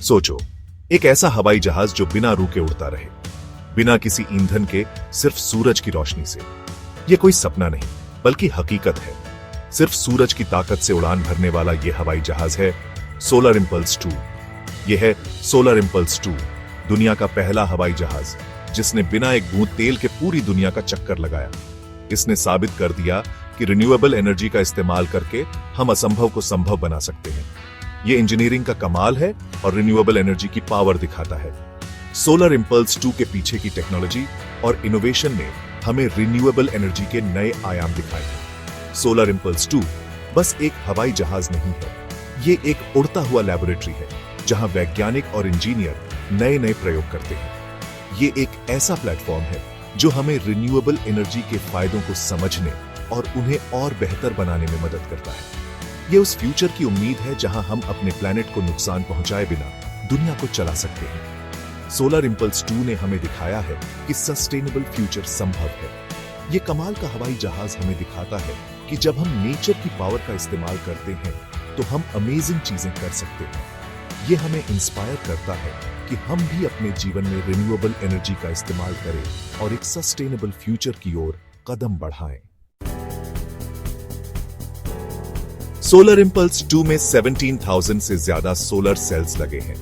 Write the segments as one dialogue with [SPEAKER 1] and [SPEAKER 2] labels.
[SPEAKER 1] सोचो, एक ऐसा हवाई जहाज जो बिना रुके उड़ता रहे, बिना किसी ईंधन के, सिर्फ सूरज की रोशनी से। यह कोई सपना नहीं, बल्कि हकीकत है। सिर्फ सूरज की ताकत से उड़ान भरने वाला यह हवाई जहाज है सोलर इंपल्स 2। यह है सोलर इंपल्स 2, दुनिया का पहला हवाई जहाज जिसने बिना एक बूंद तेल के पूरी दुनिया का चक्कर लगाया। इसने साबित कर दिया कि रिन्यूएबल एनर्जी का इस्तेमाल करके हम असंभव को संभव बना सकते हैं। यह इंजीनियरिंग का कमाल है और रिन्यूएबल एनर्जी की पावर दिखाता है। सोलर इंपल्स 2 के पीछे की टेक्नोलॉजी और इनोवेशन ने हमें रिन्यूएबल एनर्जी के नए आयाम दिखाए हैं। सोलर इंपल्स 2 बस एक हवाई जहाज नहीं है, ये एक उड़ता हुआ लैबोरेटरी है जहां वैज्ञानिक और इंजीनियर नए नए प्रयोग करते हैं। ये एक ऐसा प्लेटफॉर्म है जो हमें रिन्यूएबल एनर्जी के फायदों को समझने और उन्हें और बेहतर बनाने में मदद करता है। ये उस फ्यूचर की उम्मीद है जहां हम अपने प्लेनेट को नुकसान पहुंचाए बिना दुनिया को चला सकते हैं। सोलर इंपल्स 2 ने हमें दिखाया है कि सस्टेनेबल फ्यूचर संभव है। ये कमाल का हवाई जहाज हमें दिखाता है कि जब हम नेचर की पावर का इस्तेमाल करते हैं तो हम अमेजिंग चीजें कर सकते हैं। ये हमें इंस्पायर करता है कि हम भी अपने जीवन में रिन्यूएबल एनर्जी का इस्तेमाल करें और एक सस्टेनेबल फ्यूचर की ओर कदम बढ़ाएं। सोलर इंपल्स 2 में 17,000 से ज्यादा सोलर सेल्स लगे हैं।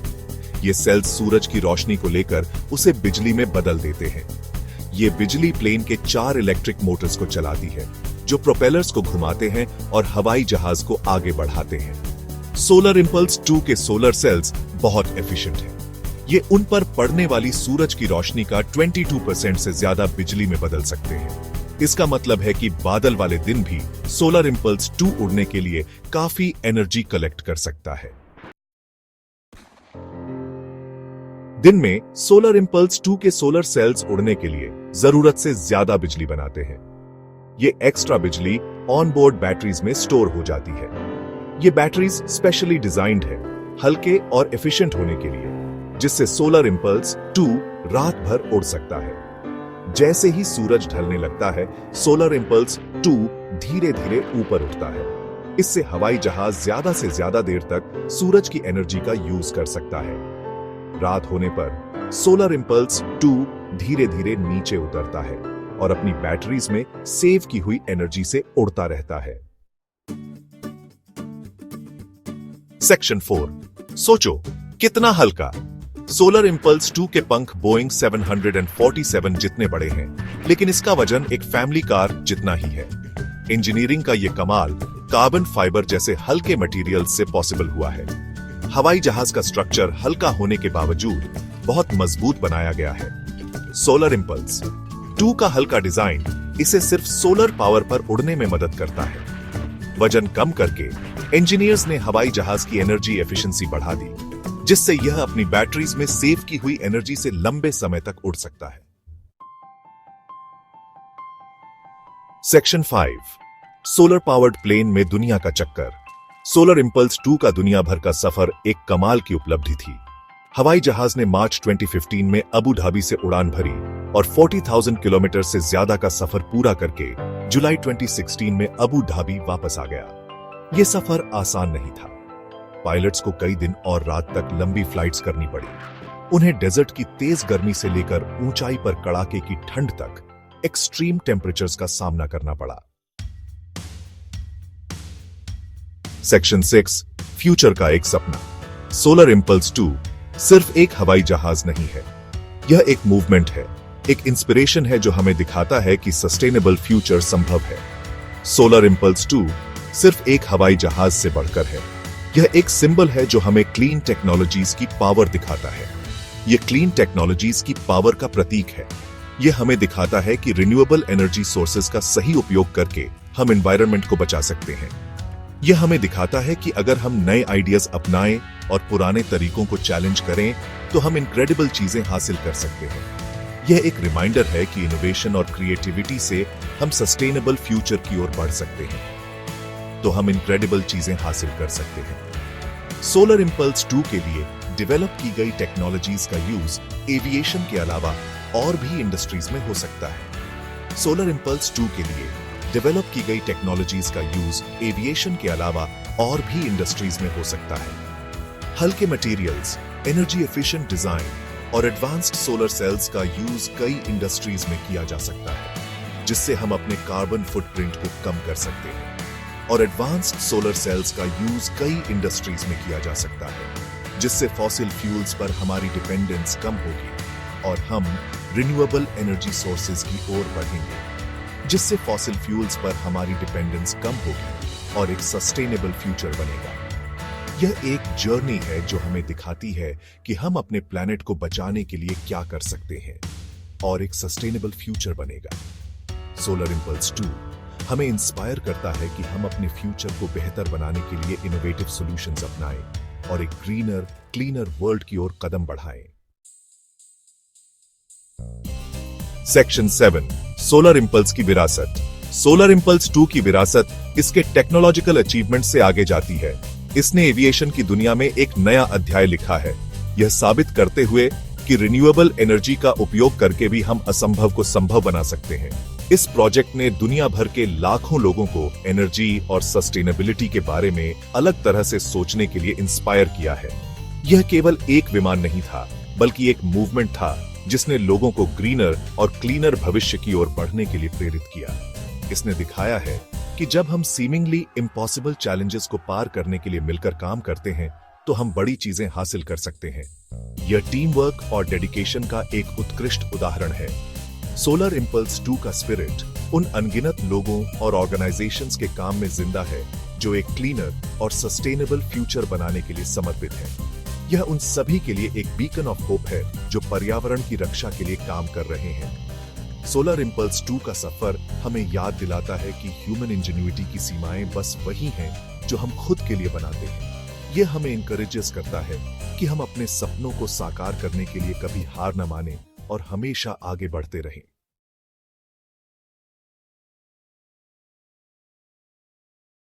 [SPEAKER 1] ये सेल्स सूरज की रोशनी को लेकर उसे बिजली में बदल देते हैं। ये बिजली प्लेन के 4 इलेक्ट्रिक मोटर्स को चलाती है जो प्रोपेलर्स को घुमाते हैं और हवाई जहाज को आगे बढ़ाते हैं। सोलर इंपल्स 2 के सोलर सेल्स बहुत एफिशिएंट हैं। ये उन पर पड़ने वाली सूरज की रोशनी का 22% से ज्यादा बिजली में बदल सकते हैं। इसका मतलब है कि बादल वाले दिन भी सोलर इंपल्स 2 उड़ने के लिए काफी एनर्जी कलेक्ट कर सकता है। दिन में सोलर इंपल्स 2 के सोलर सेल्स उड़ने के लिए जरूरत से ज्यादा बिजली बनाते हैं। ये एक्स्ट्रा बिजली ऑन बोर्ड बैटरीज में स्टोर हो जाती है। ये बैटरीज स्पेशली डिजाइंड है हल्के और एफिशिएंट होने के लिए, जिससे सोलर इंपल्स 2 रात भर उड़ सकता है। जैसे ही सूरज ढलने लगता है, सोलर इंपल्स 2 धीरे धीरे ऊपर उठता है। इससे हवाई जहाज ज्यादा से ज्यादा देर तक सूरज की एनर्जी का यूज कर सकता है। रात होने पर सोलर इंपल्स 2 धीरे धीरे नीचे उतरता है और अपनी बैटरीज में सेव की हुई एनर्जी से उड़ता रहता है। सेक्शन 4, सोचो कितना हल्का। सोलर इंपल्स 2 के पंख बोइंग 747 जितने बड़े हैं, लेकिन इसका वजन एक फैमिली कार जितना ही है। इंजीनियरिंग का यह कमाल कार्बन फाइबर जैसे हल्के मटेरियल से पॉसिबल हुआ है। हवाई जहाज का स्ट्रक्चर हल्का होने के बावजूद बहुत मजबूत बनाया गया है। सोलर इंपल्स 2 का हल्का डिजाइन इसे सिर्फ सोलर पावर पर उड़ने में मदद करता है। वजन कम करके इंजीनियर्स ने हवाई जहाज की एनर्जी एफिशिएंसी बढ़ा दी, जिससे यह अपनी बैटरीज में सेव की हुई एनर्जी से लंबे समय तक उड़ सकता है। सेक्शन 5, सोलर पावर्ड प्लेन में दुनिया का चक्कर। सोलर इंपल्स 2 का दुनिया भर का सफर एक कमाल की उपलब्धि थी। हवाई जहाज ने मार्च 2015 में अबू धाबी से उड़ान भरी और 40,000 किलोमीटर से ज्यादा का सफर पूरा करके जुलाई 2016 में अबू धाबी वापस आ गया। यह सफर आसान नहीं था। पायलट्स को कई दिन और रात तक लंबी फ्लाइट्स करनी पड़ी। उन्हें डेजर्ट की तेज गर्मी से लेकर ऊंचाई पर कड़ाके की ठंड तक एक्सट्रीम टेम्परेचर्स का सामना करना पड़ा। सेक्शन 6, फ्यूचर का एक सपना। सोलर इंपल्स 2 सिर्फ एक हवाई जहाज नहीं है, यह एक मूवमेंट है, एक इंस्पिरेशन है जो हमें दिखाता है कि सस्टेनेबल फ्यूचर संभव है। सोलर इंपल्स 2 सिर्फ एक हवाई जहाज से बढ़कर है, यह एक सिंबल है जो हमें क्लीन टेक्नोलॉजीज की पावर दिखाता है। यह क्लीन टेक्नोलॉजीज की पावर का प्रतीक है। यह हमें दिखाता है कि रिन्यूएबल एनर्जी सोर्सेज का सही उपयोग करके हम एनवायरनमेंट को बचा सकते हैं। यह हमें दिखाता है कि अगर हम नए आइडियाज अपनाएं और पुराने तरीकों को चैलेंज करें तो हम इनक्रेडिबल चीजें हासिल कर सकते हैं। यह एक रिमाइंडर है कि इनोवेशन और क्रिएटिविटी से हम सस्टेनेबल फ्यूचर की ओर बढ़ सकते हैं, तो हम इनक्रेडिबल चीजें हासिल कर सकते हैं। सोलर इंपल्स 2 के लिए डेवलप की गई टेक्नोलॉजीज का यूज एविएशन के अलावा और भी इंडस्ट्रीज में हो सकता है। सोलर इंपल्स 2 के लिए डेवलप की गई टेक्नोलॉजीज का यूज एविएशन के अलावा और भी इंडस्ट्रीज में हो सकता है। हल्के मटेरियल्स, एनर्जी एफिशिएंट डिजाइन और एडवांस्ड सोलर सेल्स का यूज कई इंडस्ट्रीज में किया जा सकता है, जिससे हम अपने कार्बन फुटप्रिंट को कम कर सकते हैं। और एडवांस्ड सोलर सेल्स का यूज कई इंडस्ट्रीज में किया जा सकता है, जिससे फॉसिल फ्यूल्स पर हमारी डिपेंडेंस कम होगी और हम रिन्यूएबल एनर्जी सोर्सेज की ओर बढ़ेंगे, जिससे फॉसिल फ्यूल्स पर हमारी डिपेंडेंस कम होगी और एक सस्टेनेबल फ्यूचर बनेगा। यह एक जर्नी है जो हमें दिखाती है कि हम अपने प्लैनेट को बचाने के लिए क्या कर सकते हैं और एक सस्टेनेबल फ्यूचर बनेगा। सोलर इंपल्स 2 हमें इंस्पायर करता है कि हम अपने फ्यूचर को बेहतर बनाने के लिए इनोवेटिव सॉल्यूशंस अपनाएं और एक ग्रीनर, क्लीनर वर्ल्ड की ओर कदम बढ़ाएं। सेक्शन 7 सोलर इंपल्स की विरासत। सोलर इंपल्स 2 की विरासत इसके टेक्नोलॉजिकल अचीवमेंट से आगे जाती है। इसने एविएशन की दुनिया में एक नया अध्याय लिखा है, यह साबित करते हुए कि रिन्यूएबल एनर्जी का उपयोग करके भी हम असंभव को संभव बना सकते हैं। इस प्रोजेक्ट ने दुनिया भर के लाखों लोगों को एनर्जी और सस्टेनेबिलिटी के बारे में अलग तरह से सोचने के लिए इंस्पायर किया है। यह केवल एक विमान नहीं था, बल्कि एक मूवमेंट था जिसने लोगों को ग्रीनर और क्लीनर भविष्य की ओर बढ़ने के लिए प्रेरित किया। इसने दिखाया है कि जब हम सीमिंगली इम्पॉसिबल चैलेंजेस को पार करने के लिए मिलकर काम करते हैं, तो हम बड़ी चीजें हासिल कर सकते हैं। यह टीम वर्क और डेडिकेशन का एक उत्कृष्ट उदाहरण है। सोलर इंपल्स 2 का स्पिरिट उन अनगिनत लोगों और ऑर्गेनाइजेशंस के काम में जिंदा है जो एक क्लीनर और सस्टेनेबल फ्यूचर बनाने के लिए समर्पित है। यह उन सभी के लिए एक बीकन ऑफ होप है जो पर्यावरण की रक्षा के लिए काम कर रहे हैं। सोलर इंपल्स 2 का सफर हमें याद दिलाता है कि ह्यूमन इंजेन्युइटी की सीमाएं बस वही हैं जो हम खुद के लिए बनाते हैं। यह हमें इंकरेजेस करता है कि हम अपने सपनों को साकार करने के लिए कभी हार न माने और हमेशा आगे बढ़ते रहें।